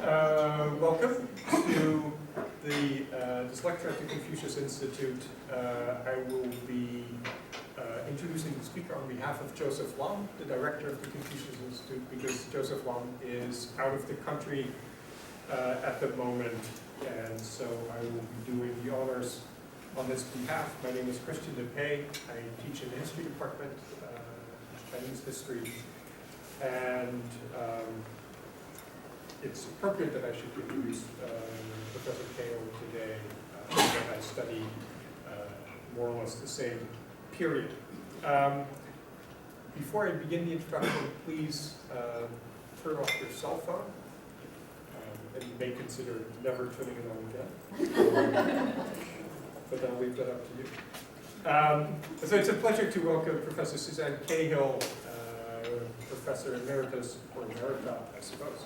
Welcome to this lecture at the Confucius Institute. I will be introducing the speaker on behalf of Joseph Lam, the director of the Confucius Institute, because Joseph Lam is out of the country at the moment, and so I will be doing the honors on his behalf. My name is Christian DePay. I teach in the history department, Chinese history, and it's appropriate that I should introduce Professor Cahill today, that I study more or less the same period. Before I begin the introduction, please turn off your cell phone, and you may consider never turning it on again, but I'll leave that up to you. So it's a pleasure to welcome Professor Suzanne Cahill, Professor Emeritus, or Emerita, I suppose,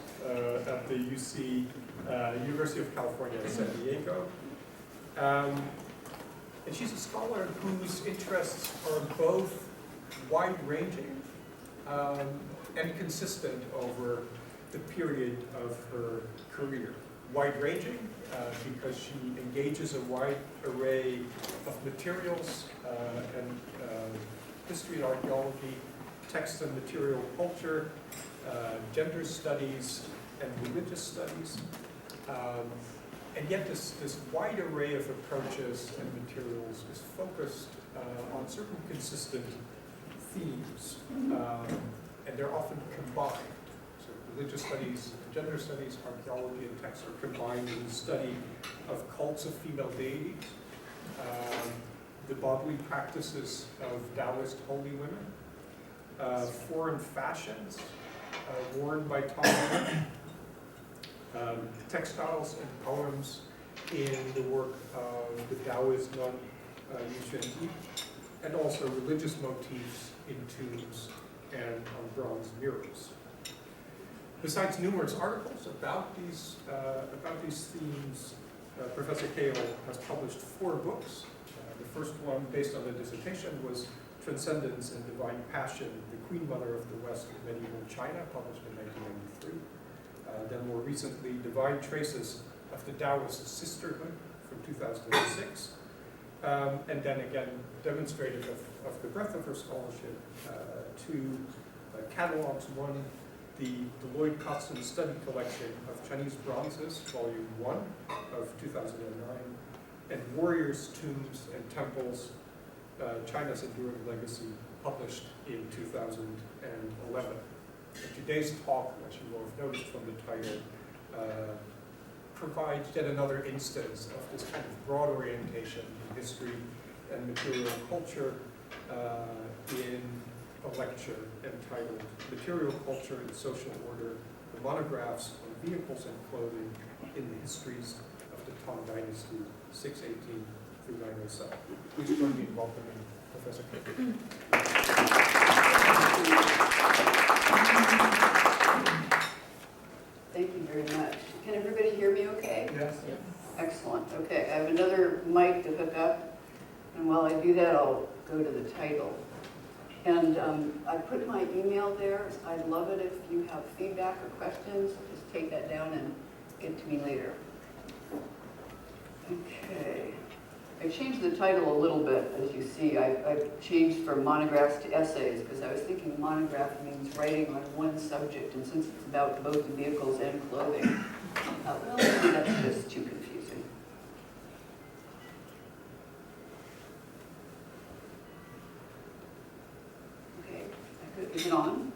at the UC, University of California, San Diego. And she's a scholar whose interests are both wide-ranging and consistent over the period of her career. Wide-ranging because she engages a wide array of materials and history and archaeology, text and material culture, gender studies, and religious studies. And yet this wide array of approaches and materials is focused on certain consistent themes, and they're often combined. So religious studies, gender studies, archaeology, and text are combined in the study of cults of female deities, the bodily practices of Taoist holy women, foreign fashions worn by Tang, textiles and poems in the work of the Daoist nun Yu, and also religious motifs in tombs and on bronze mirrors. Besides numerous articles about these themes, Professor Cahill has published 4 books. The first one, based on the dissertation, was Transcendence and Divine Passion, the Queen Mother of the West in Medieval China, published in 1993. Then more recently, Divine Traces of the Taoist Sisterhood from 2006. And then again, demonstrated of the breadth of her scholarship, 2 catalogs. One, the Lloyd Cotson Study Collection of Chinese Bronzes, Volume 1 of 2009, and Warriors, Tombs, and Temples, China's Enduring Legacy, published in 2011. And today's talk, as you will have noticed from the title, provides yet another instance of this kind of broad orientation in history and material culture in a lecture entitled Material Culture and Social Order, the Monographs on Vehicles and Clothing in the Histories of the Tang Dynasty, 618 through 907. Please join me in welcoming Professor Cahill. Thank you very much. Can everybody hear me okay? Yes. Excellent. Okay, I have another mic to hook up, and while I do that, I'll go to the title. And I put my email there. I'd love it if you have feedback or questions. Just take that down and get to me later. Okay. I changed the title a little bit, as you see. I've changed from monographs to essays, because I was thinking monograph means writing on one subject, and since it's about both the vehicles and clothing, well, maybe that's just too confusing. Okay, is it on?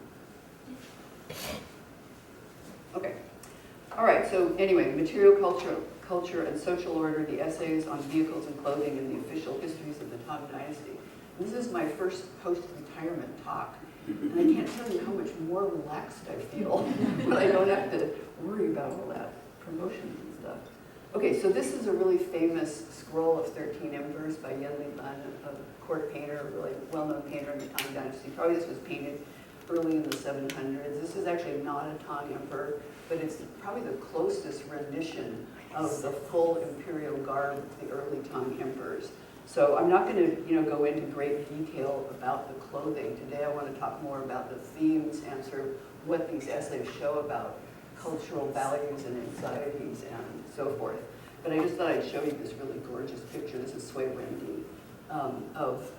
Okay. All right, so anyway, material culture and social order, the essays on vehicles and clothing in the official histories of the Tang Dynasty. And this is my first post-retirement talk, and I can't tell you how much more relaxed I feel when I don't have to worry about all that promotions and stuff. Okay, so this is a really famous scroll of 13 embers by Yan Li Ban, a court painter, a really well-known painter in the Tang Dynasty. Probably this was painted early in the 700s. This is actually not a Tang emperor, but it's probably the closest rendition of the full imperial garb of the early Tang emperors. So I'm not going to, go into great detail about the clothing. Today I want to talk more about the themes and sort of what these essays show about cultural values and anxieties and so forth. But I just thought I'd show you this really gorgeous picture. This is Sui Wendy of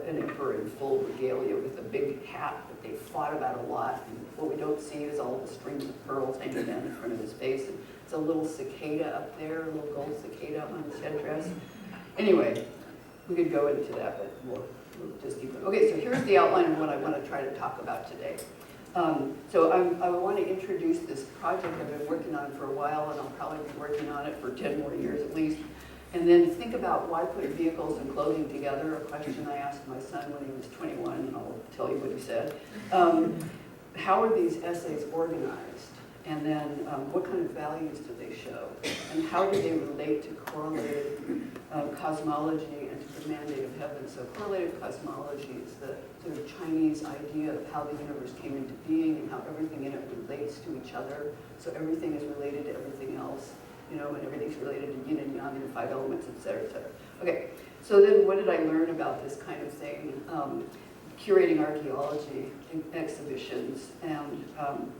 an emperor in full regalia with a big hat that they fought about a lot. And what we don't see is all the strings of pearls hanging down in front of his face. And it's a little cicada up there, a little gold cicada on his headdress. Anyway, we could go into that, but we'll just keep going. Okay, so here's the outline of what I want to try to talk about today. So I want to introduce this project I've been working on for a while, and I'll probably be working on it for 10 more years at least. And then think about why put vehicles and clothing together, a question I asked my son when he was 21, and I'll tell you what he said. How are these essays organized? And then what kind of values do they show? And how do they relate to correlated cosmology and to the mandate of heaven? So correlated cosmology is the sort of Chinese idea of how the universe came into being and how everything in it relates to each other. So everything is related to everything else, you know, and everything's related to yin and yang and the 5 elements, et cetera, et cetera. Okay, so then what did I learn about this kind of thing? Curating archaeology exhibitions, and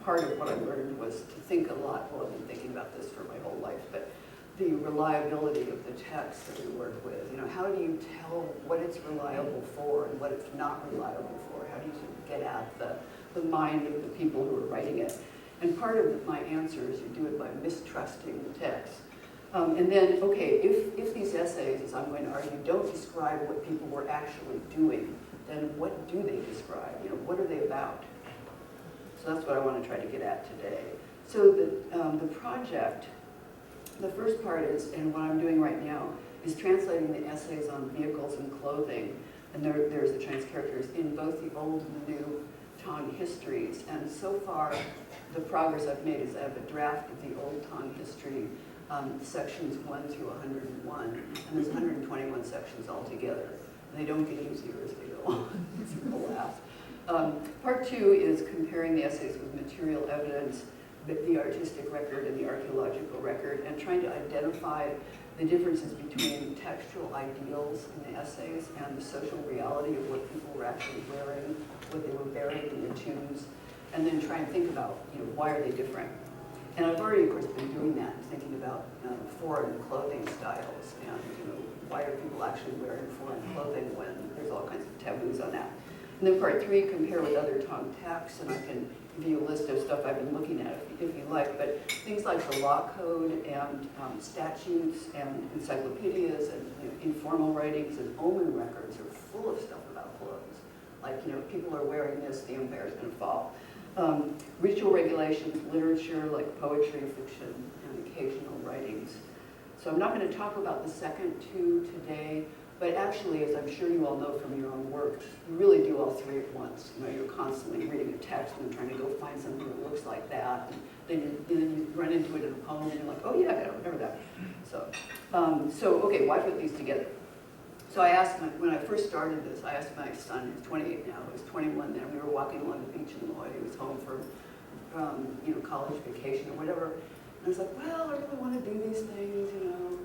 part of what I learned was to think a lot. Well, I've been thinking about this for my whole life, but the reliability of the text that we work with. You know, how do you tell what it's reliable for and what it's not reliable for? How do you sort of get at the mind of the people who are writing it? And part of my answer is you do it by mistrusting the text. And then, okay, if these essays, as I'm going to argue, don't describe what people were actually doing, then what do they describe? You know, what are they about? So that's what I want to try to get at today. So the project, the first part is, and what I'm doing right now, is translating the essays on vehicles and clothing. And there's the Chinese characters in both the old and the new Tang histories. And so far, the progress I've made is I have a draft of the old Tang history, sections 1 through 101. And there's 121 sections altogether. They don't get easier as they go on. It's a laugh. Part 2 is comparing the essays with material evidence, the artistic record and the archaeological record, and trying to identify the differences between textual ideals in the essays and the social reality of what people were actually wearing, what they were burying in their tombs, and then try and think about, you know, why are they different? And I've already, of course, been doing that, thinking about foreign clothing styles and, you know, why are people actually wearing foreign clothing when there's all kinds of taboos on that. And then part 3, compare with other Tang texts, and I can give you a list of stuff I've been looking at if you like, but things like the law code and statutes and encyclopedias and, you know, informal writings and omen records are full of stuff about clothes. Like, you know, if people are wearing this, the empire's going to fall. Ritual regulations, literature like poetry, fiction, and occasional writings. So I'm not going to talk about the second 2 today, but actually, as I'm sure you all know from your own work, you really do all 3 at once. You know, you're constantly reading a text and trying to go find something that looks like that, and then you run into it in a poem, and you're like, oh yeah, I remember that. So okay, why put these together? So I asked, when I first started this, I asked my son, who's 28 now, he was 21 then, we were walking along the beach in Lloyd, he was home for you know, college vacation or whatever. And I was like, well, I really want to do these things, you know,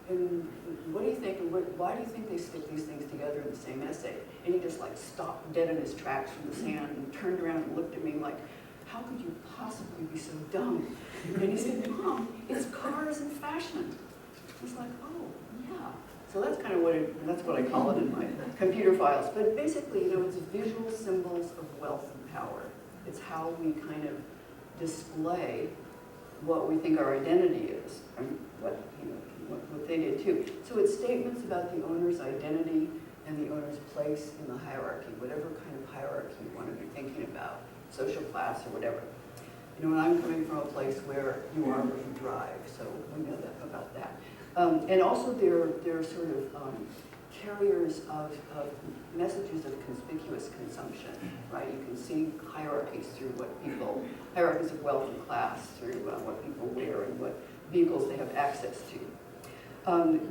and what do you think, and why do you think they stick these things together in the same essay? And he just like stopped dead in his tracks from the sand and turned around and looked at me like, how could you possibly be so dumb? And he said, Mom, it's cars and fashion. I was like, oh, yeah. So that's kind of that's what I call it in my computer files. But basically, you know, it's visual symbols of wealth and power. It's how we kind of display what we think our identity is, and what, you know, what they did too. So it's statements about the owner's identity and the owner's place in the hierarchy, whatever kind of hierarchy you want to be thinking about, social class or whatever. You know, and I'm coming from a place where you are where you drive, so we know that about that. And also they're sort of carriers of messages of conspicuous consumption, right? You can see hierarchies through hierarchies of wealth and class through what people wear and what vehicles they have access to.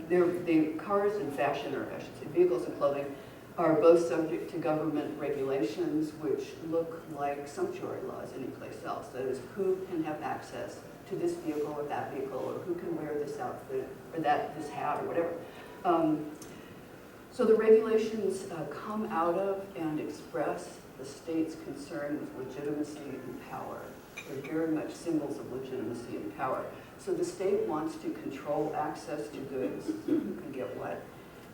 The cars and fashion, or I should say vehicles and clothing, are both subject to government regulations which look like sumptuary laws anyplace else. That is, who can have access to this vehicle or that vehicle, or who can wear this outfit or this hat or whatever. So the regulations come out of and express the state's concern with legitimacy and power. They're very much symbols of legitimacy and power. So the state wants to control access to goods, so who can get what.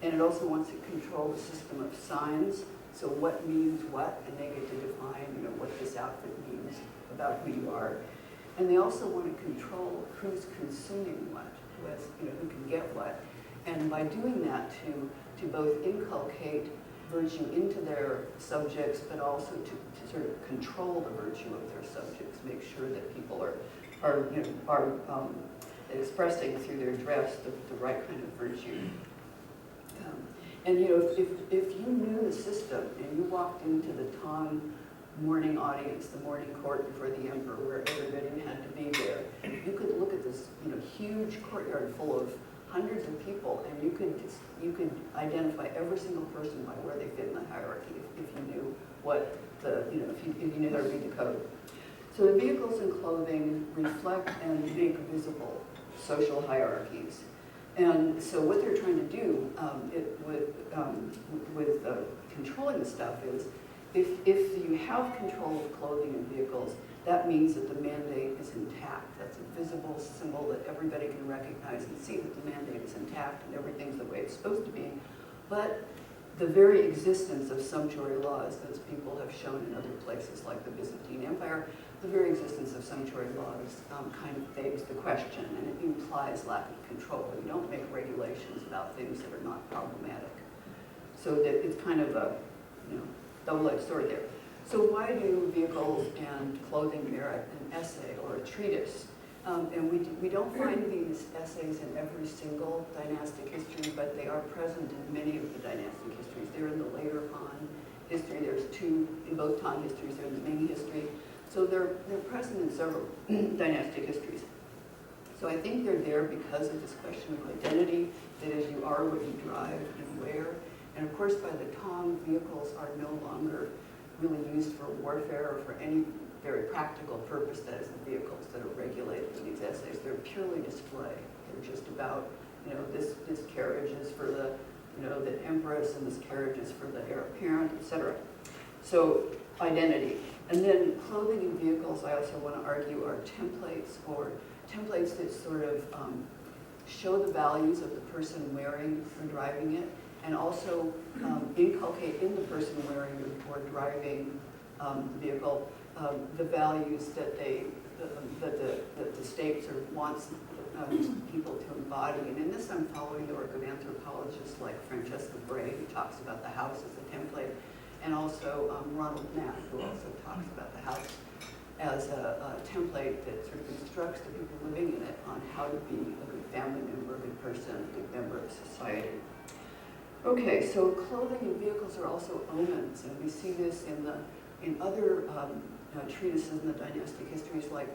And it also wants to control the system of signs, so what means what, and they get to define, what this outfit means about who you are. And they also want to control who's consuming what, who can get what. And by doing that, to both inculcate virtue into their subjects, but also to sort of control the virtue of their subjects, make sure that people are expressing through their dress the right kind of virtue. And if you knew the system and you walked into the Tang morning audience, the morning court before the emperor, where everybody had to be there, you could look at this huge courtyard full of hundreds of people, and you could identify every single person by where they fit in the hierarchy if you knew what if you knew how to read the code. So the vehicles and clothing reflect and make visible social hierarchies. And so what they're trying to do with controlling the stuff is, if you have control of clothing and vehicles, that means that the mandate is intact. That's a visible symbol that everybody can recognize and see that the mandate is intact and everything's the way it's supposed to be. But the very existence of sumptuary laws, as people have shown in other places like the Byzantine Empire, the very existence of sumptuary laws kind of begs the question, and it implies lack of control. You don't make regulations about things that are not problematic. So that it's kind of a double-edged sword there. So why do vehicles and clothing merit an essay or a treatise? And we don't find these essays in every single dynastic history, but they are present in many of the dynastic histories. They're in the later Han history. There's two in both Tang histories. They're in the Ming history. So they're present in several dynastic histories. So I think they're there because of this question of identity, that is, you are what you drive and wear. And of course, by the Tang, vehicles are no longer really used for warfare or for any very practical purpose, that is the vehicles that are regulated in these essays. They're purely display. They're just about, this carriage is for the empress, and this carriage is for the heir apparent, etc. So identity. And then clothing and vehicles, I also want to argue, are templates, or templates that sort of show the values of the person wearing or driving it, and also inculcate in the person wearing or driving the vehicle the values that the state sort of wants people to embody. And in this, I'm following the work of anthropologists like Francesca Bray, who talks about the house as a template, and also Ronald Knapp, who also talks about the house as a template that sort of instructs the people living in it on how to be a good family member, a good person, a good member of society. Okay, so clothing and vehicles are also omens, and we see this in other treatises in the dynastic histories, like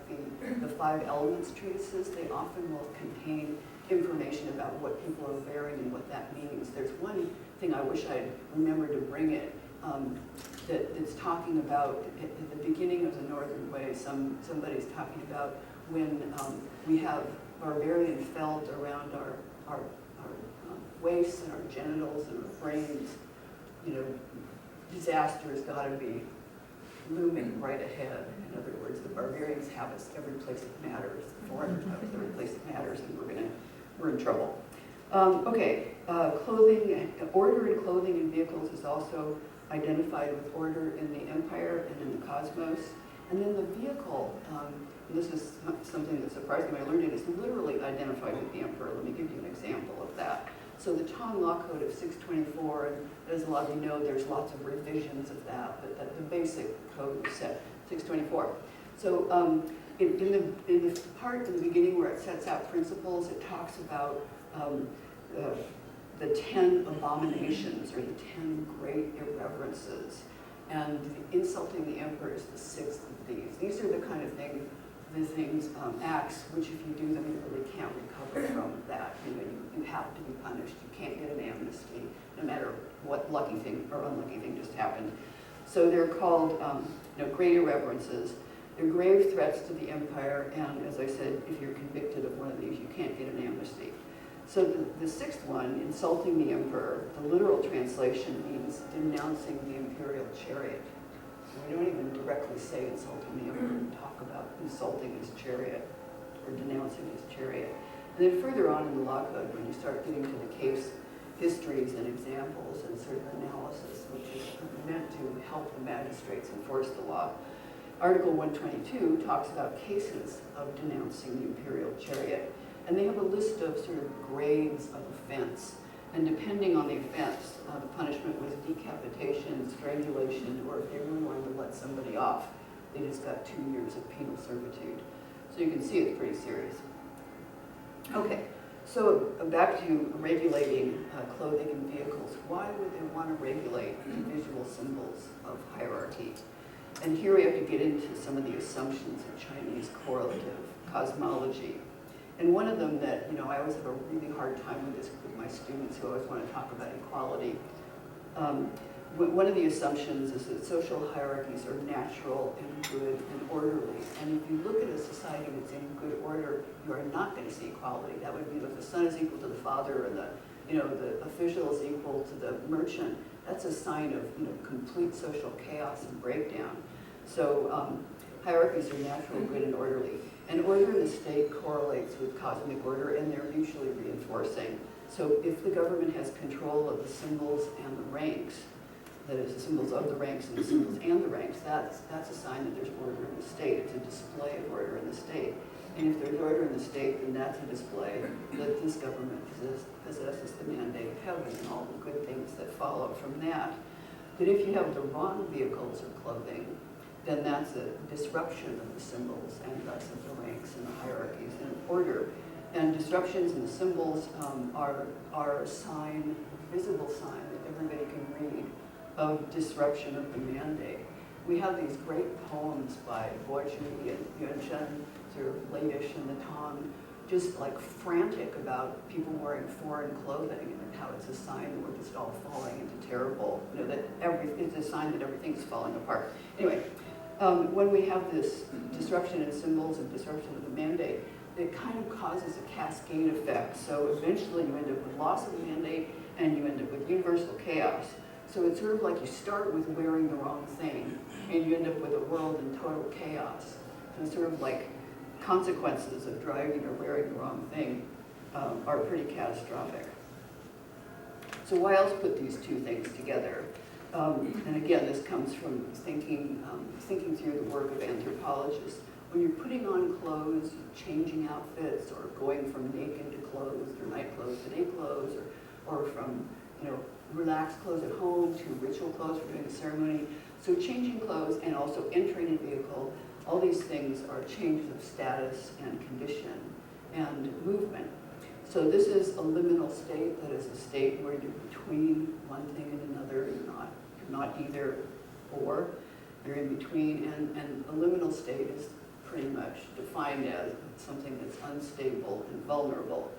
the Five Elements treatises. They often will contain information about what people are wearing and what that means. There's one thing I wish I'd remembered to bring it, that's talking about at the beginning of the Northern Way. Somebody's talking about when we have barbarian felt around our waists and our genitals and our brains. Disaster has got to be looming right ahead. In other words, the barbarians have us every place that matters. The foreigners have us every place that matters, and we're in trouble. Clothing, order in clothing and vehicles is also identified with order in the empire and in the cosmos. And then the vehicle, and this is something that surprised me when I learned it, is literally identified with the emperor. Let me give you an example of that. So the Tang Law Code of 624, and as a lot of you know, there's lots of revisions of that, but the basic code is set 624. So in the part in the beginning where it sets out principles, it talks about the 10 abominations, or the 10 great irreverences, and insulting the emperor is the 6th of these. These are the kind of acts which, if you do them, you really can't recover from that. You have to be punished. You can't get an amnesty, no matter what lucky thing or unlucky thing just happened. So they're called great irreverences. They're grave threats to the empire, and as I said, if you're convicted of one of these, you can't get an amnesty. So the 6th one, insulting the emperor, the literal translation means denouncing the imperial chariot. We don't even directly say insulting the emperor, we talk about insulting his chariot or denouncing his chariot. And then further on in the law code, when you start getting to the case histories and examples and sort of analysis, which is meant to help the magistrates enforce the law, Article 122 talks about cases of denouncing the imperial chariot. And they have a list of sort of grades of offense. And depending on the offense, the punishment was decapitation, strangulation, or if they really wanted to let somebody off, they just got 2 years of penal servitude. So you can see it's pretty serious. Okay, so back to regulating clothing and vehicles. Why would they want to regulate the visual symbols of hierarchy? And here we have to get into some of the assumptions of Chinese correlative cosmology. And one of them that, I always have a really hard time with this with my students who always want to talk about equality. One of the assumptions is that social hierarchies are natural and good and orderly. And if you look at a society that's in good order, you are not going to see equality. That would be that the son is equal to the father, and the official is equal to the merchant. That's a sign of complete social chaos and breakdown. So hierarchies are natural, good, and orderly. And order in the state correlates with cosmic order, and they're mutually reinforcing. So if the government has control of the symbols and the ranks, that is, the symbols of the ranks and the symbols and the ranks, that's a sign that there's order in the state. It's a display of order in the state. And if there's order in the state, then that's a display that this government possesses the mandate of heaven and all the good things that follow from that. But if you have the wrong vehicles or clothing, then that's a disruption of the symbols and thus of the ranks and the hierarchies and order. And disruptions in the symbols are a sign, a visible sign that everybody can read of disruption of the mandate. We have these great poems by Guozhi and Yuanzhen, sort of late-ish in the Tang, just like frantic about people wearing foreign clothing and how it's a sign that we're just all falling into terrible, it's a sign that everything's falling apart. Anyway, when we have this disruption in symbols and disruption of the mandate, it kind of causes a cascade effect. So eventually you end up with loss of the mandate and you end up with universal chaos. So it's sort of like you start with wearing the wrong thing and you end up with a world in total chaos. So it's sort of like consequences of driving or wearing the wrong thing are pretty catastrophic. So why else put these two things together? And again, this comes from thinking through the work of anthropologists. When you're putting on clothes, changing outfits, or going from naked to clothes, or night clothes to day clothes, or from relaxed clothes at home to ritual clothes for doing a ceremony. So changing clothes and also entering a vehicle, all these things are changes of status and condition and movement. So this is a liminal state, that is a state where you're between one thing and another. You're not either or, you're in between, and a liminal state is pretty much defined as something that's unstable and vulnerable.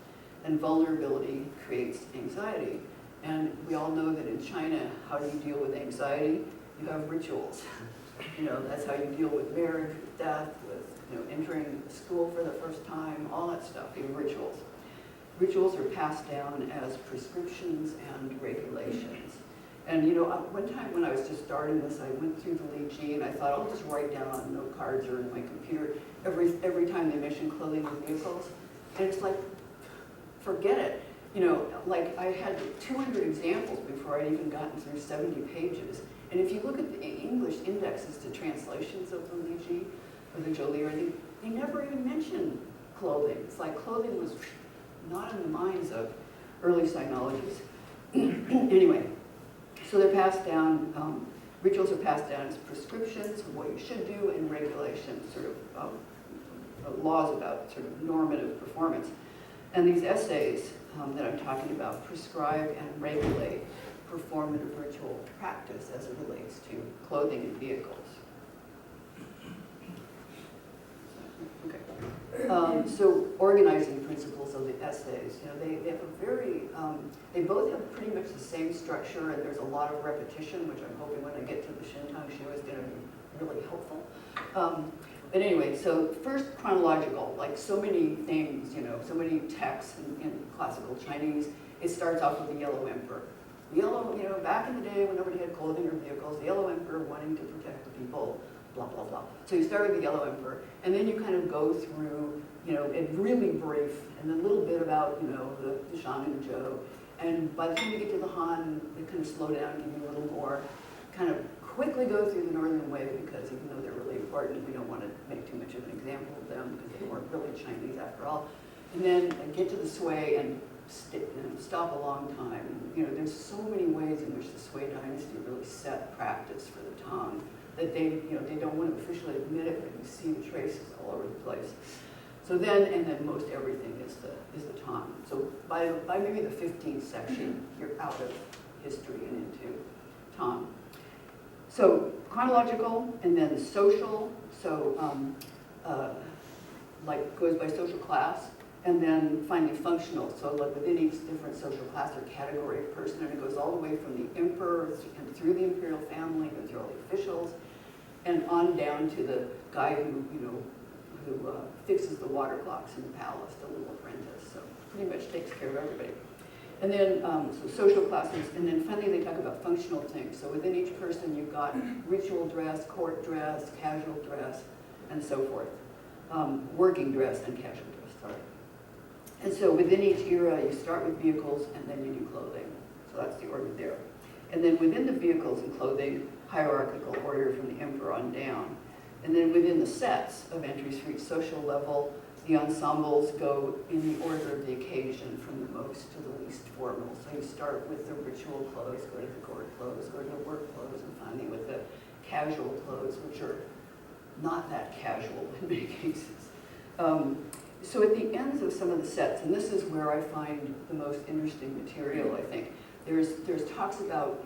And vulnerability creates anxiety. And we all know that in China, how do you deal with anxiety? You have rituals. That's how you deal with marriage, with death, with entering school for the first time, all that stuff. You have rituals. Rituals are passed down as prescriptions and regulations. And one time when I was just starting this, I went through the Li Ji and I thought I'll just write down on note cards or in my computer every time they mention clothing and vehicles. And it's like, forget it. Like I had 200 examples before I'd even gotten through 70 pages. And if you look at the English indexes to translations of the Li Ji or the Zhou, they never even mention clothing. It's like clothing was not in the minds of early sinologists. Anyway, so they're passed down, rituals are passed down as prescriptions of what you should do and regulations, sort of laws about sort of normative performance. And these essays that I'm talking about prescribe and regulate performative ritual practice as it relates to clothing and vehicles. Okay. So organizing principles of the essays, they have a very, they both have pretty much the same structure, and there's a lot of repetition, which I'm hoping when I get to the Shintang Shu is going to be really helpful. But anyway, so first chronological, like so many things, so many texts in classical Chinese, it starts off with the Yellow Emperor. the yellow, back in the day when nobody had clothing or vehicles, the yellow emperor wanting to protect the people, blah, blah, blah. So you start with the yellow emperor, and then you kind of go through, it really brief, and then a little bit about, the shaman Joe. And by the time you get to the Han, they kind of slow down, give you a little more, kind of quickly go through the Northern Way, because even though they're really important, we don't want to make too much of an example of them, because they weren't really Chinese after all. And then get to the Sui and stop a long time. There's so many ways in which the Sui dynasty really set practice for the Tang that they don't want to officially admit it, but you see the traces all over the place. So then most everything is the Tang. So by maybe the 15th section, you're out of history and into Tang. So chronological, and then social. So goes by social class. And then finally functional, so like within each different social class or category of person, and it goes all the way from the emperor and through the imperial family, and through all the officials, and on down to the guy who fixes the water clocks in the palace, the little apprentice. So pretty much takes care of everybody. And then so social classes, and then finally they talk about functional things. So within each person you've got ritual dress, court dress, casual dress, and so forth. Working dress and casual dress, sorry. And so within each era, you start with vehicles and then you do clothing. So that's the order there. And then within the vehicles and clothing, hierarchical order from the emperor on down. And then within the sets of entries for each social level, the ensembles go in the order of the occasion from the most to the least formal. So you start with the ritual clothes, go to the court clothes, go to the work clothes, and finally with the casual clothes, which are not that casual in many cases. So at the ends of some of the sets, and this is where I find the most interesting material, I think, there's talks about,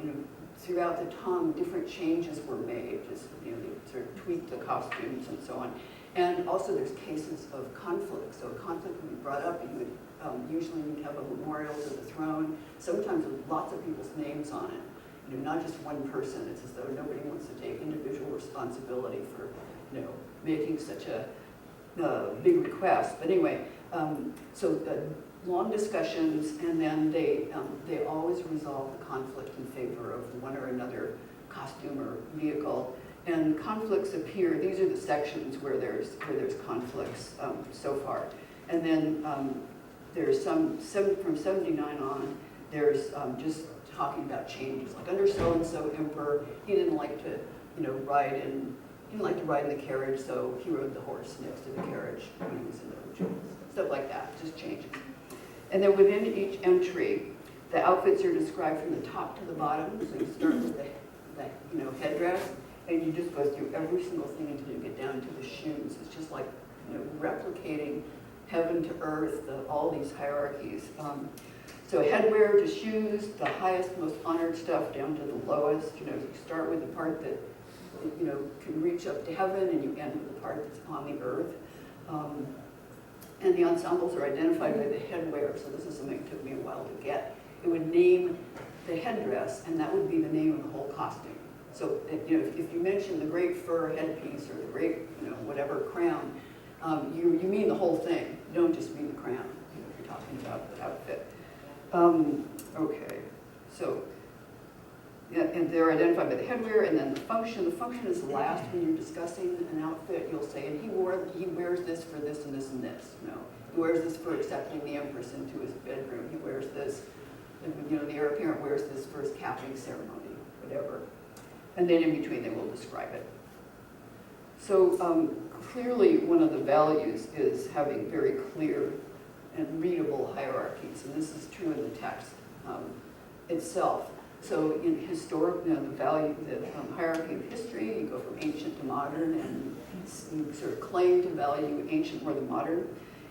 throughout the Tang, different changes were made, just, they sort of tweaked the costumes and so on. And also there's cases of conflict. So conflict would be brought up, and you would, usually you'd have a memorial to the throne, sometimes with lots of people's names on it. Not just one person. It's as though nobody wants to take individual responsibility for, making such a big request. But anyway, so long discussions, and then they always resolve the conflict in favor of one or another costume or vehicle. And conflicts appear. These are the sections where there's conflicts so far. And then there's from 79 on. There's just talking about changes, like under so-and-so emperor, he didn't like to, ride in the carriage, so he rode the horse next to the carriage when he was in the rituals. Stuff like that, just changes. And then within each entry, the outfits are described from the top to the bottom. So you start with the headdress, and you just go through every single thing until you get down to the shoes. It's just like, replicating heaven to earth, all these hierarchies. So headwear to shoes, the highest, most honored stuff down to the lowest. You start with the part that can reach up to heaven, and you end with the part that's on the earth. And the ensembles are identified by the headwear. So this is something that took me a while to get. It would name the headdress, and that would be the name of the whole costume. So if you mention the great fur headpiece or the great whatever crown, you mean the whole thing. You don't just mean the crown. If you're talking about the outfit. Okay, so. Yeah, and they're identified by the headwear, and then the function. The function is last when you're discussing an outfit. You'll say, and he wears this for this and this and this. He wears this for accepting the empress into his bedroom. He wears this, and, the heir apparent wears this for his capping ceremony, whatever. And then in between, they will describe it. So clearly, one of the values is having very clear and readable hierarchies, and this is true in the text itself. So in historic, the hierarchy of history, you go from ancient to modern, and you sort of claim to value ancient more than modern.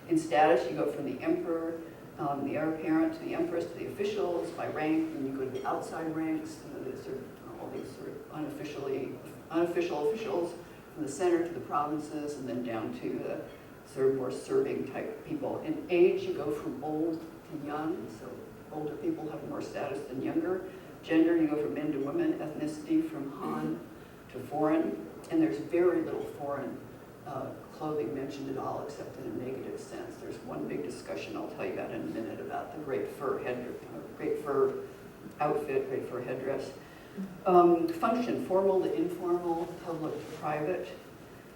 In status, you go from the emperor, the heir apparent, to the empress, to the officials by rank, and you go to the outside ranks, all these sort of unofficial officials, from the center to the provinces, and then down to the sort of more serving type people. In age, you go from old to young, so older people have more status than younger. Gender, you go from men to women. Ethnicity, from Han to foreign. And there's very little foreign clothing mentioned at all, except in a negative sense. There's one big discussion I'll tell you about in a minute about the great fur outfit, right, for headdress. Function, formal to informal, public to private.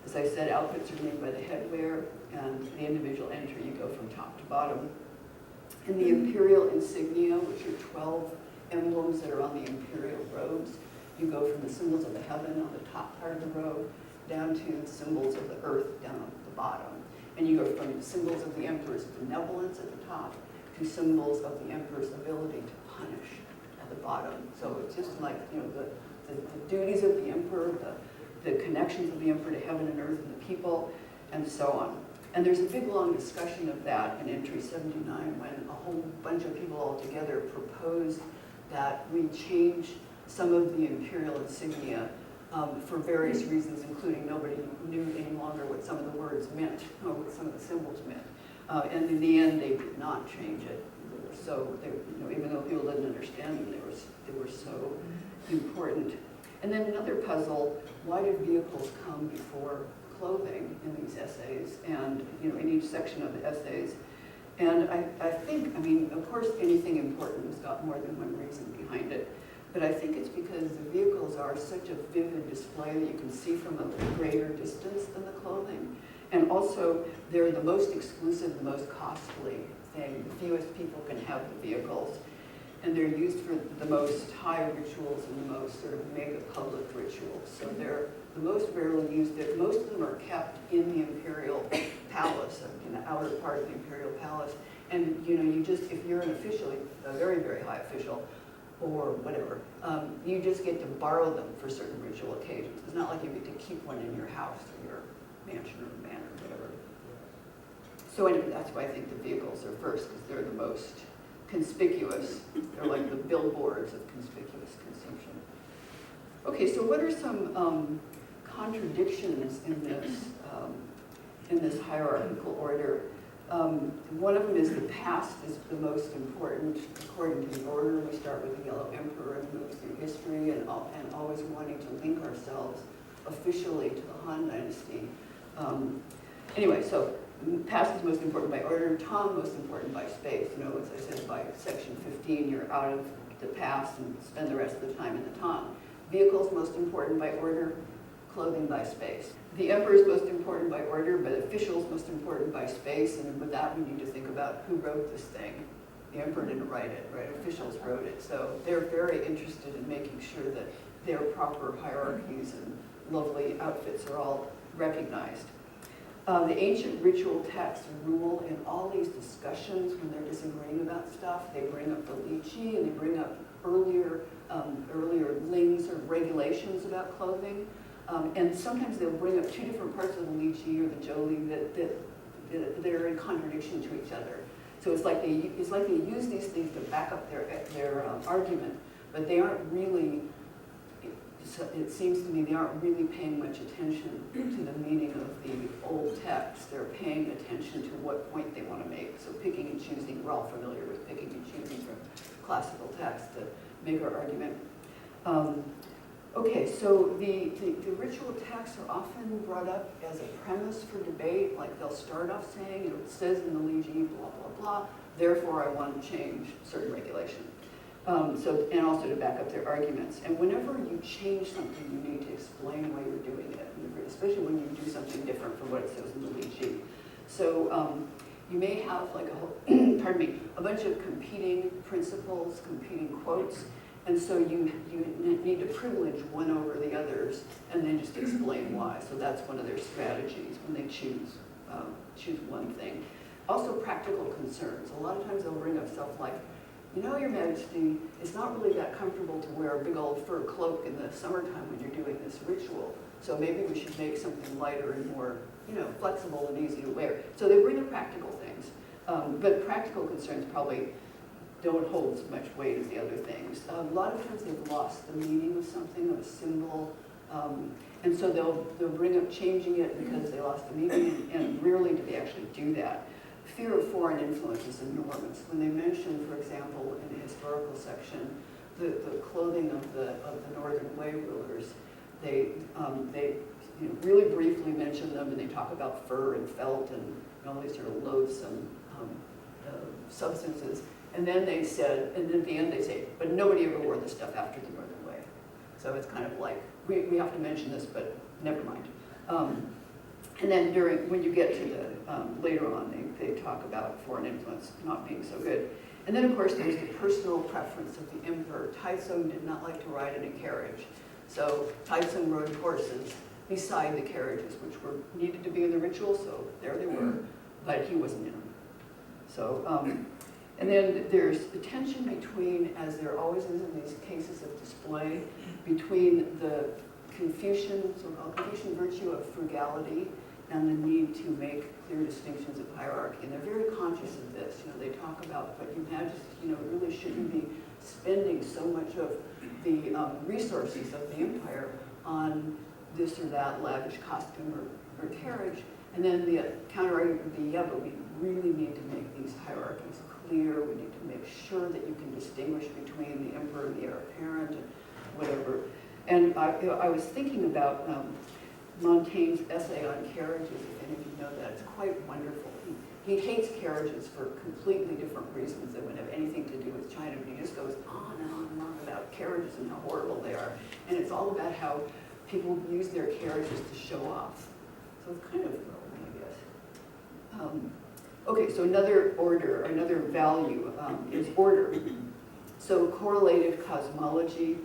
As I said, outfits are made by the headwear, and the individual entry, you go from top to bottom. And the imperial insignia, which are 12 emblems that are on the imperial robes, you go from the symbols of the heaven on the top part of the robe down to the symbols of the earth down at the bottom. And you go from the symbols of the emperor's benevolence at the top to symbols of the emperor's ability to punish at the bottom. So it's just like, the duties of the emperor, the connections of the emperor to heaven and earth and the people, and so on. And there's a big long discussion of that in entry 79 when a whole bunch of people all together proposed that we change some of the imperial insignia for various reasons, including nobody knew any longer what some of the words meant, or what some of the symbols meant. And in the end, they did not change it. So, even though people didn't understand them, they were so important. And then another puzzle, why did vehicles come before clothing in these essays and, in each section of the essays? And I think, of course, anything important has got more than one reason behind it. But I think it's because the vehicles are such a vivid display that you can see from a greater distance than the clothing. And also, they're the most exclusive, the most costly thing. The fewest people can have the vehicles. And they're used for the most high rituals and the most sort of mega public rituals. So they're the most rarely used. Most of them are kept in the imperial palace, in the outer part of the imperial palace. And you just, if you're an official, a very, very high official, or whatever, you just get to borrow them for certain ritual occasions. It's not like you get to keep one in your house or your mansion or manor or whatever. So anyway, that's why I think the vehicles are first, because they're the most conspicuous. They're like the billboards of conspicuous consumption. Okay, so what are some contradictions in this hierarchical order? One of them is the past is the most important according to the order. We start with the Yellow Emperor and move through history and always wanting to link ourselves officially to the Han Dynasty. Anyway, so past is most important by order, Tang most important by space. As I said, by section 15, you're out of the past and spend the rest of the time in the Tang. Vehicles most important by order, clothing by space. The emperor is most important by order, but officials most important by space, and with that we need to think about who wrote this thing. The emperor didn't write it, right? Officials wrote it. So they're very interested in making sure that their proper hierarchies and lovely outfits are all recognized. The ancient ritual texts rule in all these discussions when they're disagreeing about stuff. They bring up the Li Qi and they bring up earlier lings or regulations about clothing. And sometimes they'll bring up two different parts of the Li Qi or the Zhou Li that are in contradiction to each other. So it's like they use these things to back up their argument, but they aren't really. It seems to me they aren't really paying much attention to the meaning of the old text. They're paying attention to what point they want to make. So picking and choosing, we're all familiar with picking and choosing from classical texts to make our argument. Okay, so the ritual texts are often brought up as a premise for debate. Like they'll start off saying, it says in the Li Ji, blah, blah, blah, therefore I want to change certain regulation. And also to back up their arguments. And whenever you change something, you need to explain why you're doing it, especially when you do something different from what it says in the Li Ji. So you may have like a bunch of competing principles, competing quotes, and so you need to privilege one over the others and then just explain why. So that's one of their strategies when they choose one thing. Also practical concerns. A lot of times they'll bring up stuff like, Your Majesty, it's not really that comfortable to wear a big old fur cloak in the summertime when you're doing this ritual. So maybe we should make something lighter and more, flexible and easy to wear. So they bring up practical things. But practical concerns probably don't hold as much weight as the other things. A lot of times they've lost the meaning of something, of a symbol. And so they'll bring up changing it because they lost the meaning, and rarely do they actually do that. Fear of foreign influence is enormous. When they mention, for example, in the historical section, the clothing of the Northern Wei rulers, they really briefly mention them, and they talk about fur and felt and all these sort of loathsome substances. And then they said, and then at the end they say, but nobody ever wore this stuff after the Northern Way. So it's kind of like, we have to mention this, but never mind. And then when you get to the, later on, they talk about foreign influence not being so good. And then of course there's the personal preference of the emperor. Taizong did not like to ride in a carriage. So Taizong rode horses beside the carriages, which needed to be in the ritual, so there they were, but he wasn't in them. So, and then there's the tension between, as there always is in these cases of display, between the Confucian virtue of frugality and the need to make clear distinctions of hierarchy. And they're very conscious of this. You know, they talk about, but Your Majesty, you know, really shouldn't be spending so much of the resources of the empire on this or that lavish costume or carriage. And then the counter-argument would be, yeah, but we really need to make these hierarchies clear. We need to make sure that you can distinguish between the emperor and the heir apparent and whatever. And I was thinking about Montaigne's essay on carriages, if any of you know that. It's quite wonderful. He hates carriages for completely different reasons that wouldn't have anything to do with China, but he just goes on and on and on about carriages and how horrible they are. And it's all about how people use their carriages to show off. So it's kind of I guess. Okay, so another order, another value is order. So correlated cosmology,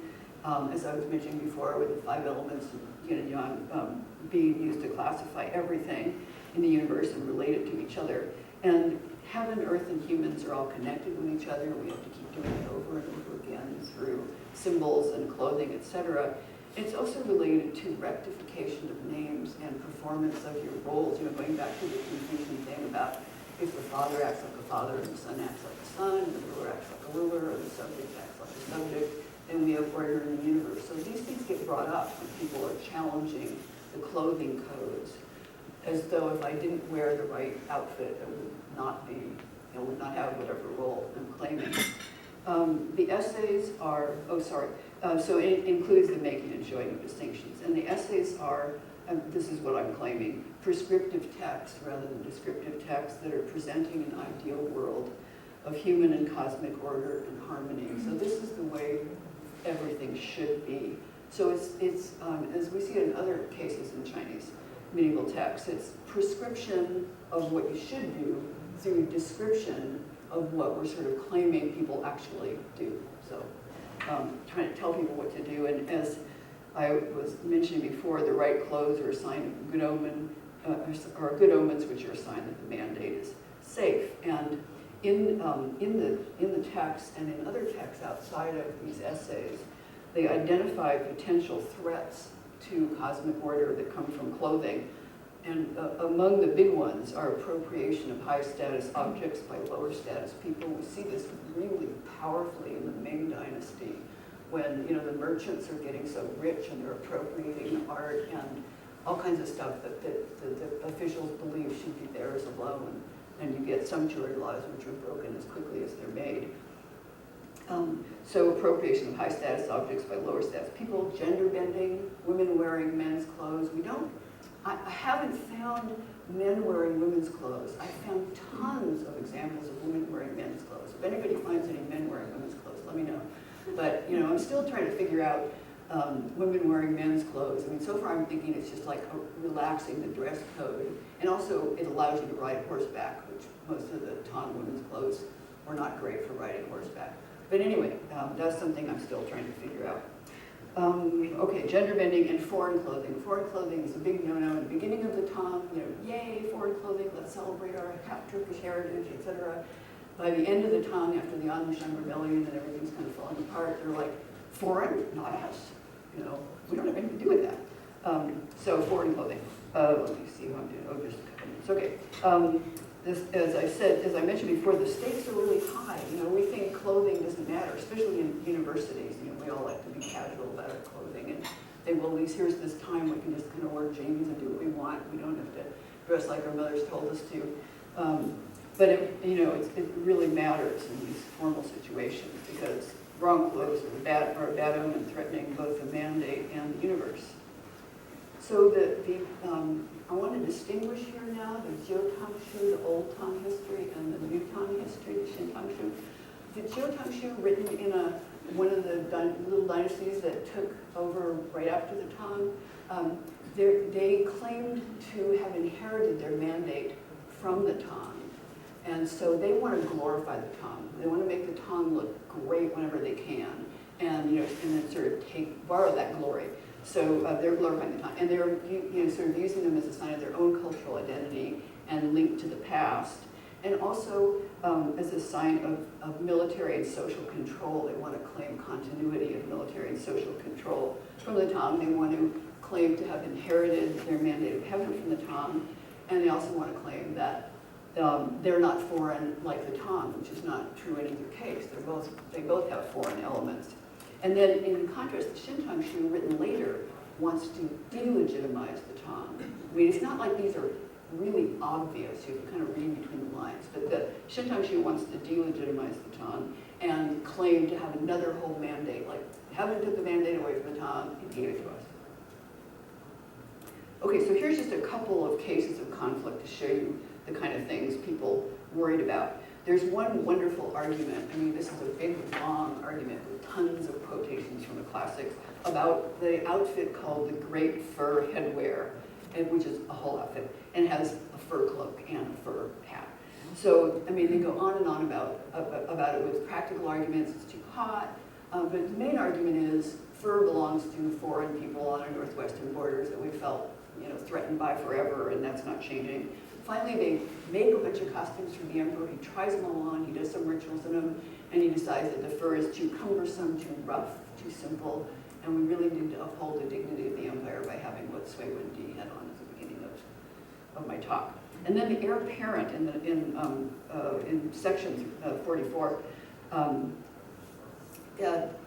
as I was mentioning before, with the 5 elements of yin and yang being used to classify everything in the universe and relate it to each other. And heaven, earth, and humans are all connected with each other. We have to keep doing it over and over again through symbols and clothing, etc. It's also related to rectification of names and performance of your roles. You know, going back to the Confucian thing about if the father acts like a father and the son acts like a son, and the ruler acts like a ruler, or the subject acts like a subject, then we have order in the universe. So these things get brought up when people are challenging the clothing codes, as though if I didn't wear the right outfit, it would not be, you know, would not have whatever role I'm claiming. The essays are, so it includes the making and showing of distinctions. And the essays are, this is what I'm claiming, prescriptive texts rather than descriptive texts that are presenting an ideal world of human and cosmic order and harmony. So this is the way everything should be. So it's as we see in other cases in Chinese medieval texts, it's prescription of what you should do through description of what we're sort of claiming people actually do. So trying to tell people what to do, and as I was mentioning before, the right clothes are a sign of good omen, or good omens, which are a sign that the mandate is safe. And in the text and in other texts outside of these essays, they identify potential threats to cosmic order that come from clothing. And among the big ones are appropriation of high status objects by lower status people. We see this really powerfully in the Ming Dynasty, when, you know, the merchants are getting so rich and they're appropriating art and all kinds of stuff that the officials believe should be theirs alone. And you get sumptuary laws which are broken as quickly as they're made. So appropriation of high status objects by lower status people, gender bending, women wearing men's clothes. I haven't found men wearing women's clothes. I found tons of examples of women wearing men's clothes. If anybody finds any men wearing women's clothes, let me know. But, you know, I'm still trying to figure out women wearing men's clothes. I mean, so far I'm thinking it's just like relaxing the dress code. And also it allows you to ride horseback, which most of the Tang women's clothes were not great for riding horseback. But anyway, that's something I'm still trying to figure out. Okay, gender bending and foreign clothing. Foreign clothing is a big no-no. In the beginning of the Tang, you know, yay, foreign clothing, let's celebrate our Turkish heritage, etc. By the end of the Tang, after the Anshan Rebellion and everything's kind of falling apart, they're like, foreign? Not us. You know, we don't have anything to do with that. So foreign clothing. Let me see what I'm doing. Oh, just a couple minutes. Okay. As I mentioned before, the stakes are really high. You know, we think clothing doesn't matter, especially in universities. You know, we all like to be casual about our clothing, and think, well, here's this time we can just kind of wear jeans and do what we want. We don't have to dress like our mothers told us to. But it really matters in these formal situations, because wrong clothes are a bad omen, threatening both the mandate and the universe. So I want to distinguish here now the Jiu Tang Shu, the old Tang history, and the new Tang history, the Shin Tang Shu. Tangshu written in one of the little dynasties that took over right after the Tang? They claimed to have inherited their mandate from the Tang. And so they want to glorify the Tang. They want to make the Tang look great whenever they can, and then sort of borrow that glory. So they're glorifying the Tang, and they're sort of using them as a sign of their own cultural identity and linked to the past, and also as a sign of military and social control. They want to claim continuity of military and social control from the Tang. They want to claim to have inherited their mandate of heaven from the Tang, and they also want to claim that they're not foreign like the Tang, which is not true in either case. They both have foreign elements. And then in contrast, the Tangshu, written later, wants to delegitimize the Tang. I mean, it's not like these are really obvious. You have to kind of read between the lines. But the Tangshu wants to delegitimize the Tang and claim to have another whole mandate, like heaven took the mandate away from the Tang and gave it to us. Okay, so here's just a couple of cases of conflict to show you the kind of things people worried about. There's one wonderful argument, I mean, this is a big, long argument with tons of quotations from the classics about the outfit called the Great Fur Headwear, which is a whole outfit, and it has a fur cloak and a fur hat. So, I mean, they go on and on about it with practical arguments. It's too hot, but the main argument is fur belongs to foreign people on our northwestern borders that we felt, threatened by forever, and that's not changing. Finally, they make a bunch of costumes for the emperor. He tries them all on. He does some rituals in them, and he decides that the fur is too cumbersome, too rough, too simple, and we really need to uphold the dignity of the empire by having what Sui Wendi had on at the beginning of my talk. And then the heir apparent in section 44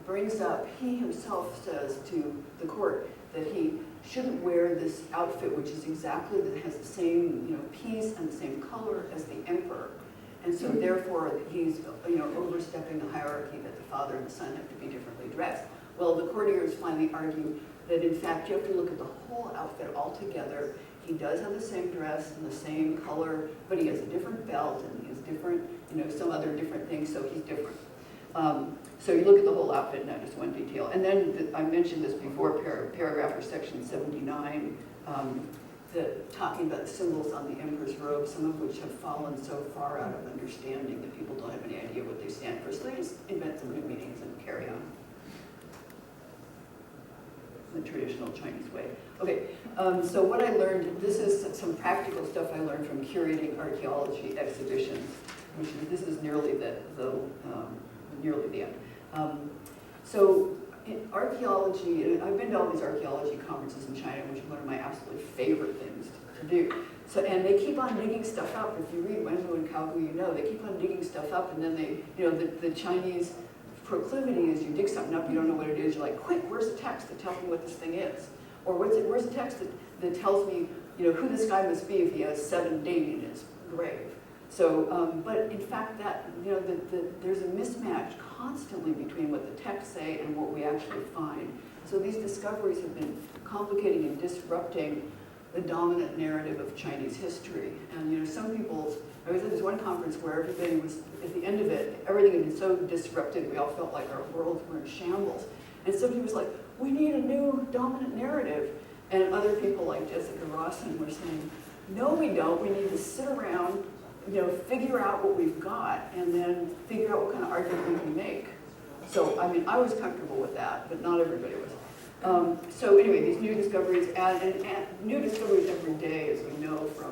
brings up, he himself says to the court that he shouldn't wear this outfit, which is exactly, that has the same piece and the same color as the emperor. And so therefore he's overstepping the hierarchy that the father and the son have to be differently dressed. Well, the courtiers finally argue that in fact you have to look at the whole outfit altogether. He does have the same dress and the same color, but he has a different belt and he has different, some other different things, so he's different. So you look at the whole outfit, not just one detail. And then I mentioned this before, paragraph or section 79, talking about the symbols on the emperor's robe, some of which have fallen so far out of understanding that people don't have any idea what they stand for. So they just invent some new meanings and carry on. The traditional Chinese way. Okay, so what I learned, this is some practical stuff I learned from curating archaeology exhibitions, which this is nearly the end. So in archaeology, and I've been to all these archaeology conferences in China, which is one of my absolutely favorite things to do. So, and they keep on digging stuff up. If you read Wenwu and Kaogu, they keep on digging stuff up, and then they, the Chinese proclivity is you dig something up, you don't know what it is, you're like, quick, where's the text that tells me what this thing is? Or where's the text that tells me, who this guy must be if he has 7 dating in his grave? So, but in fact that, there's a mismatch constantly between what the texts say and what we actually find. So these discoveries have been complicating and disrupting the dominant narrative of Chinese history. And some people, I was at this one conference where everybody was, at the end of it, everything had been so disrupted, we all felt like our worlds were in shambles. And somebody was like, we need a new dominant narrative. And other people like Jessica Rawson were saying, no we don't, we need to sit around, figure out what we've got and then figure out what kind of argument we can make. So, I mean, I was comfortable with that, but not everybody was. So anyway, these new discoveries, and new discoveries every day, as we know from,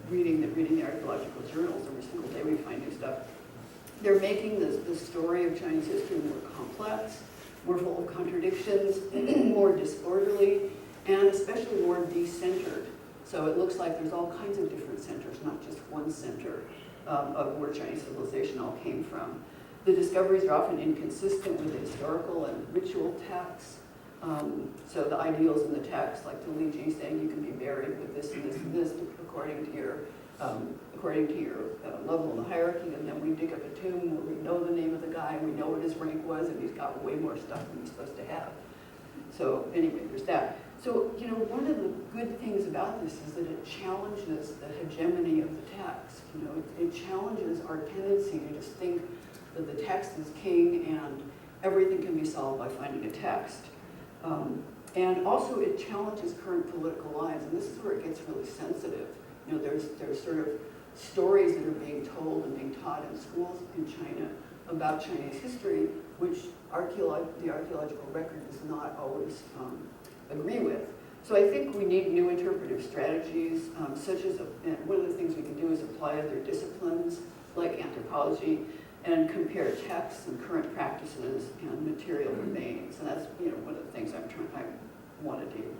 reading the archaeological journals. Every single day we find new stuff. They're making the story of Chinese history more complex, more full of contradictions, more disorderly, and especially more decentered. So it looks like there's all kinds of different centers, not just one center of where Chinese civilization all came from. The discoveries are often inconsistent with the historical and ritual texts. So the ideals in the text, like the Li Ji saying you can be buried with this and this and this according to your level in the hierarchy, and then we dig up a tomb where we know the name of the guy and we know what his rank was, and he's got way more stuff than he's supposed to have. So anyway, there's that. So, one of the good things about this is that it challenges the hegemony of the text. It challenges our tendency to just think that the text is king and everything can be solved by finding a text. And also it challenges current political lines, and this is where it gets really sensitive. There's sort of stories that are being told and being taught in schools in China about Chinese history, which the archaeological record does not always agree with. So I think we need new interpretive strategies, such as, and one of the things we can do is apply other disciplines like anthropology and compare texts and current practices and material remains. And that's one of the things I want to do.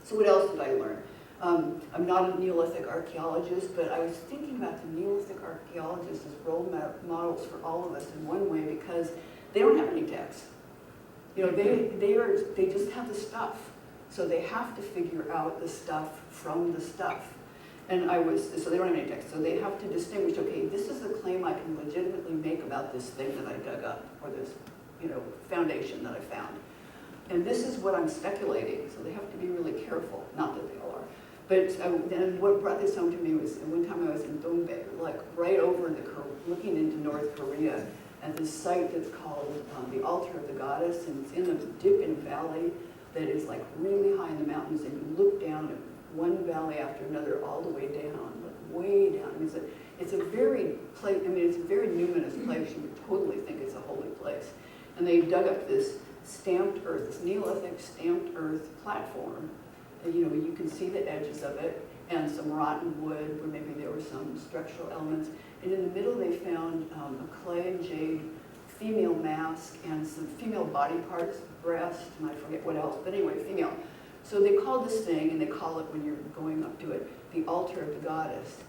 So what else did I learn? I'm not a Neolithic archaeologist, but I was thinking about the Neolithic archaeologists as role models for all of us in one way, because they don't have any texts. They just have the stuff. So they have to figure out the stuff from the stuff. So they don't have any text. So they have to distinguish, okay, this is the claim I can legitimately make about this thing that I dug up, or this, foundation that I found. And this is what I'm speculating. So they have to be really careful. Not that they all are. But then what brought this home to me was one time I was in Dongbei, like right over looking into North Korea, at this site that's called the Altar of the Goddess, and it's in a dip-in valley that is like really high in the mountains, and you look down at one valley after another all the way down, like way down. I mean, it's a very numinous place. You would totally think it's a holy place. And they dug up this stamped earth, this Neolithic stamped earth platform. And, you can see the edges of it, and some rotten wood where maybe there were some structural elements. And in the middle they found a clay and jade female mask and some female body parts, breast, and I forget what else, but anyway, female. So they called this thing, and they call it, when you're going up to it, the Altar of the Goddess,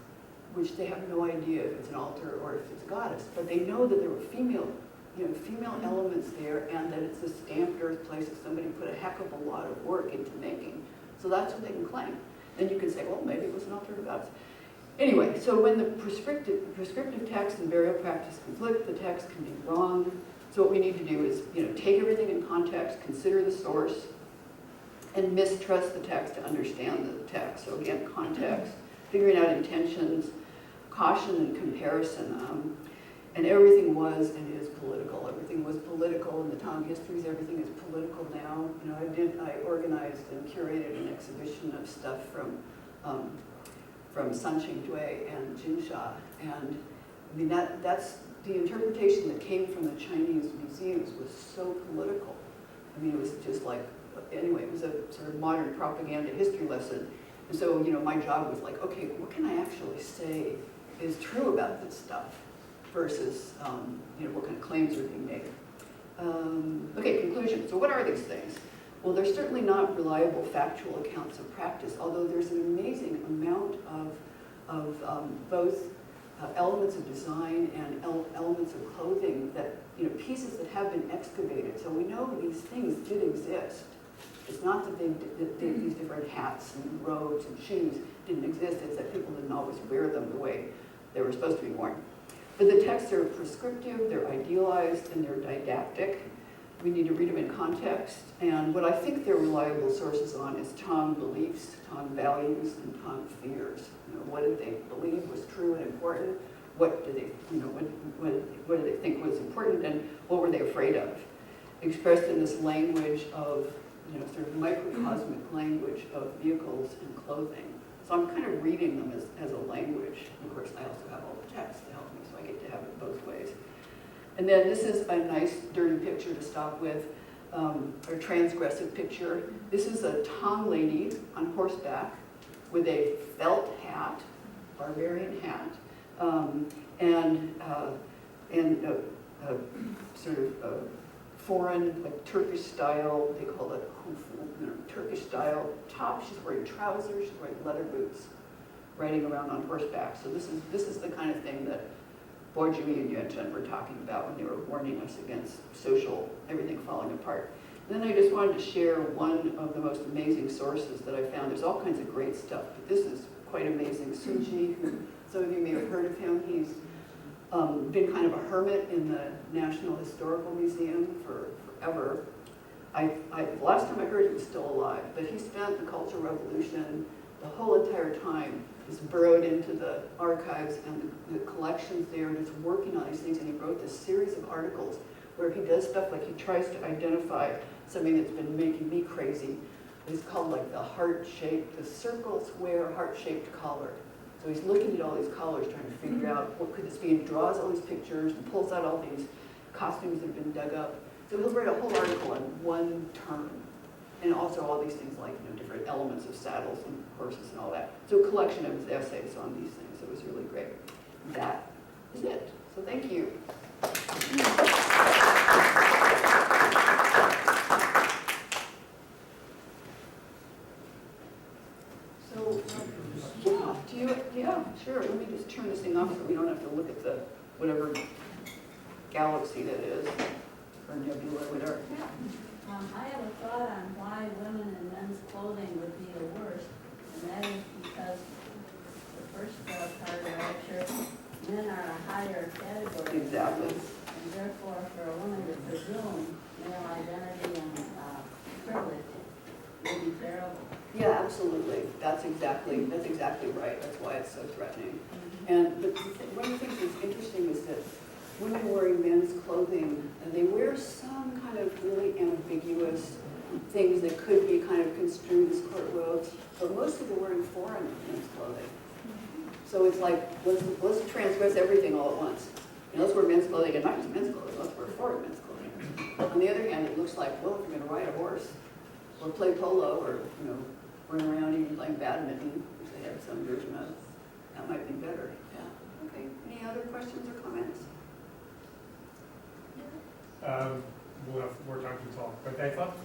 which they have no idea if it's an altar or if it's a goddess. But they know that there were female elements there, and that it's a stamped earth place that somebody put a heck of a lot of work into making. So that's what they can claim. Then you can say, well, maybe it was an altar of the goddess. Anyway, so when the prescriptive text and burial practice conflict, the text can be wrong. So what we need to do is, take everything in context, consider the source, and mistrust the text to understand the text. So again, context, figuring out intentions, caution and comparison. And everything was and is political. Everything was political in the Tang histories. Everything is political now. I organized and curated an exhibition of stuff from Sanqing Dui and Jinsha. And I mean, that's the interpretation that came from the Chinese museums was so political. I mean, it was just like, anyway, it was a sort of modern propaganda history lesson. And so, my job was like, okay, what can I actually say is true about this stuff versus, what kind of claims are being made. Okay, conclusion. So what are these things? Well, they're certainly not reliable factual accounts of practice, although there's an amazing amount of both elements of design and elements of clothing that, pieces that have been excavated. So we know these things did exist. It's not that these different hats and robes and shoes didn't exist, it's that people didn't always wear them the way they were supposed to be worn. But the texts are prescriptive, they're idealized, and they're didactic. We need to read them in context. And what I think they're reliable sources on is Tang beliefs, Tang values, and Tang fears. What did they believe was true and important? What did they, what did they think was important, and what were they afraid of? Expressed in this language of, sort of microcosmic language of vehicles and clothing. So I'm kind of reading them as a language. Of course, I also have all the text to help me, so I get to have it both ways. And then this is a nice dirty picture to stop with, a transgressive picture. This is a Tang lady on horseback with a felt hat, barbarian hat, and a sort of foreign, like Turkish style, they call it Turkish style top. She's wearing trousers, she's wearing leather boots, riding around on horseback. So this is the kind of thing that Bourdieu and Yuan were talking about when they were warning us against everything falling apart. And then I just wanted to share one of the most amazing sources that I found. There's all kinds of great stuff, but this is quite amazing. Suji, who some of you may have heard of him, he's been kind of a hermit in the National Historical Museum for forever. last time I heard he was still alive, but he spent the Cultural Revolution, the whole entire time, is burrowed into the archives and the collections there, and is working on these things, and he wrote this series of articles where he does stuff like he tries to identify something that's been making me crazy. It's called like the circle, square, heart-shaped collar. So he's looking at all these collars, trying to figure out what could this be, and draws all these pictures, and pulls out all these costumes that have been dug up. So he'll write a whole article in one term, and also all these things like different elements of saddles and horses and all that. So a collection of his essays on these things. It was really great. That is it. So thank you. So yeah, sure. Let me just turn this thing off so we don't have to look at the whatever galaxy that is, or nebula, or whatever. Yeah. I have a thought on why women in men's clothing would be the worst, and that is because the first part of the lecture, men are a higher category. Exactly. And therefore, for a woman to presume male identity and privilege would be terrible. Yeah, absolutely. That's exactly right. That's why it's so threatening. And one of the things that's interesting is that women wearing men's clothing, and they wear some kind of really ambiguous things that could be kind of construed as court robes, but mostly they're wearing foreign men's clothing. So it's like, let's transgress everything all at once. Let's wear men's clothing, and not just men's clothing, let's wear foreign men's clothing. On the other hand, it looks like, well, if you're going to ride a horse, or play polo, or run around even playing badminton, which they have some version of, that might be better. Yeah. Okay. Any other questions or comments? We'll have more time to talk, but I thought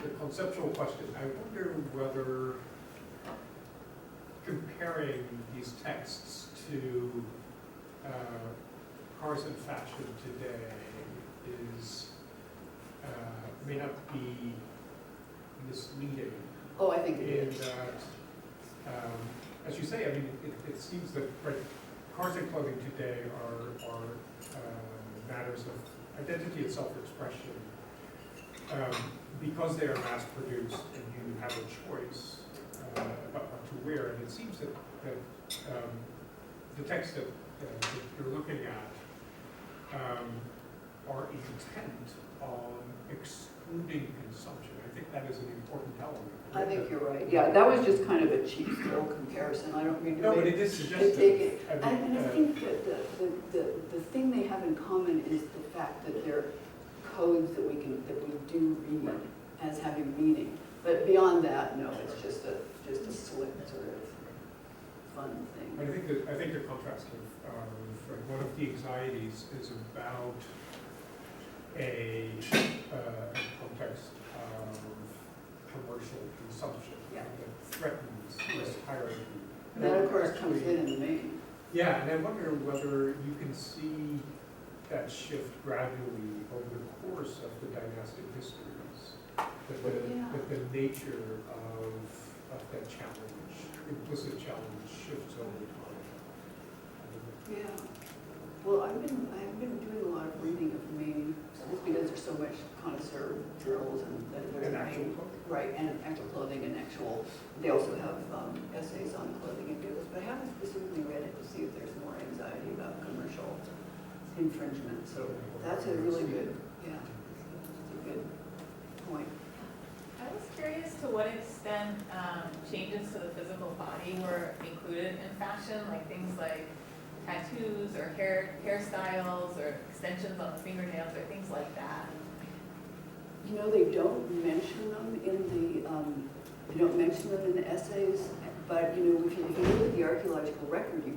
the conceptual question, I wonder whether comparing these texts to cars and fashion today is may not be misleading. Oh, I think it in is. that, as you say, I mean, it seems that cars and clothing today are matters of identity and self-expression because they are mass-produced and you have a choice about what to wear. And it seems that the texts that you're looking at are intent on excluding consumption. I think that is an important element. I think you're right. Yeah, that was just kind of a cheap little comparison. I don't mean to No, but make it is to suggestive. take it. I mean, And I think that the thing they have in common is the fact that they're codes that we do read as having meaning. But beyond that, no, it's just a slick sort of fun thing. But I think the contrast of one of the anxieties is about a context of commercial consumption that threatens this hierarchy. And that, of course, comes in the main. Yeah, and I wonder whether you can see that shift gradually over the course of the dynastic histories, that the nature of that challenge, implicit challenge, shifts over time. Yeah. Well, I've been doing a lot of reading of Maine, just because there's so much connoisseur journals and actual clothing. Right, and actual clothing and actual. They also have essays on clothing and goods, but I haven't specifically read it to see if there's more anxiety about commercial infringement. So that's a really good, yeah, that's a good point. I was curious to what extent changes to the physical body were included in fashion, like things like tattoos or hairstyles or extensions on the fingernails or things like that. They don't mention them in the essays, but if you look at the archaeological record, you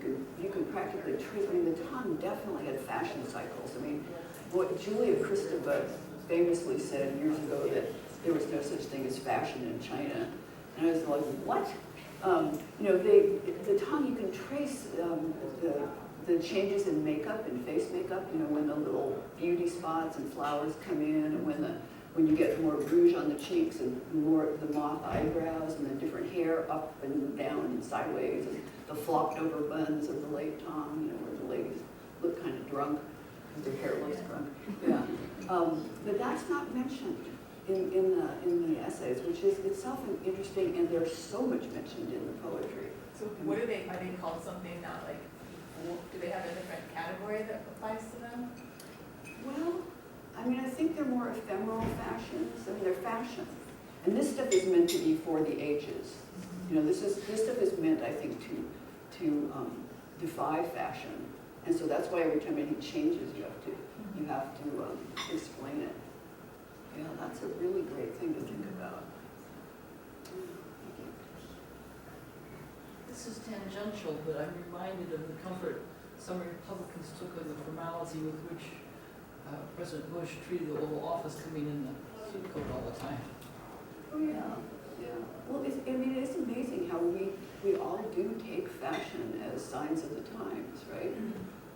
can practically trace. I mean, the Tang definitely had fashion cycles. I mean, what Julia Kristeva famously said years ago that there was no such thing as fashion in China, and I was like, what? The Tang, you can trace the changes in makeup and face makeup. When the little beauty spots and flowers come in, and when you get more rouge on the cheeks and more of the moth eyebrows and the different hair up and down and sideways and the flopped over buns of the late Tang, where the ladies look kind of drunk. because their hair looks drunk. Yeah. But that's not mentioned in the essays, which is itself interesting, and there's so much mentioned in the poetry. So what are they called something not like, do they have a different category that applies to them? Well, I mean, I think they're more ephemeral fashions. I mean, they're fashion. And this stuff is meant to be for the ages. You know, this stuff is meant, I think, to defy fashion. And so that's why every time anything changes, you have to explain it. Yeah, that's a really great thing to think about. This is tangential, but I'm reminded of the comfort some Republicans took of the formality with which President Bush treated the Oval Office coming in the suit coat all the time. Oh, yeah, yeah. Well, it's amazing how we all do take fashion as signs of the times, right?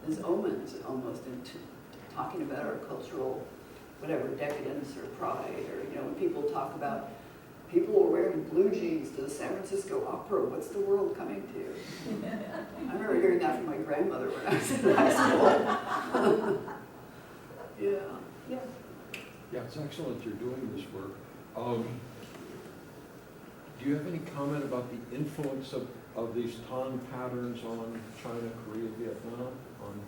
As omens almost, into talking about our cultural, whatever, decadence or pride, or, you know, when people talk about people were wearing blue jeans to the San Francisco Opera, what's the world coming to? I remember hearing that from my grandmother when I was in high school. Yeah. Yeah, it's excellent you're doing this work. Do you have any comment about the influence of these Tang patterns on China, Korea, Vietnam, on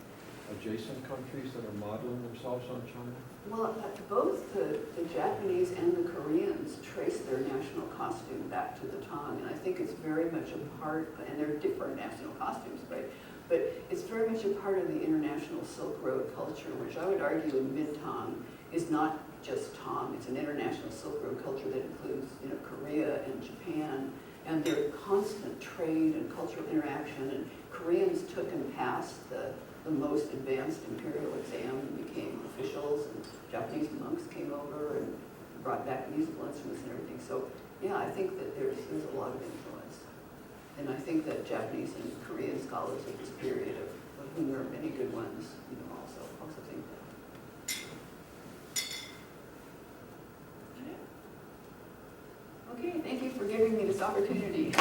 adjacent countries that are modeling themselves on China? Well, both the Japanese and the Koreans trace their national costume back to the Tang, and I think it's very much a part, and they're different national costumes, right? But it's very much a part of the international Silk Road culture, which I would argue in mid-Tang is not just Tang, it's an international Silk Road culture that includes, you know, Korea and Japan, and their constant trade and cultural interaction, and Koreans took and passed the most advanced imperial exam and became officials, and Japanese monks came over and brought back musical instruments and everything. So yeah, I think that there's a lot of influence. And I think that Japanese and Korean scholars of this period, of whom there are many good ones, you know, also think that. Okay, thank you for giving me this opportunity.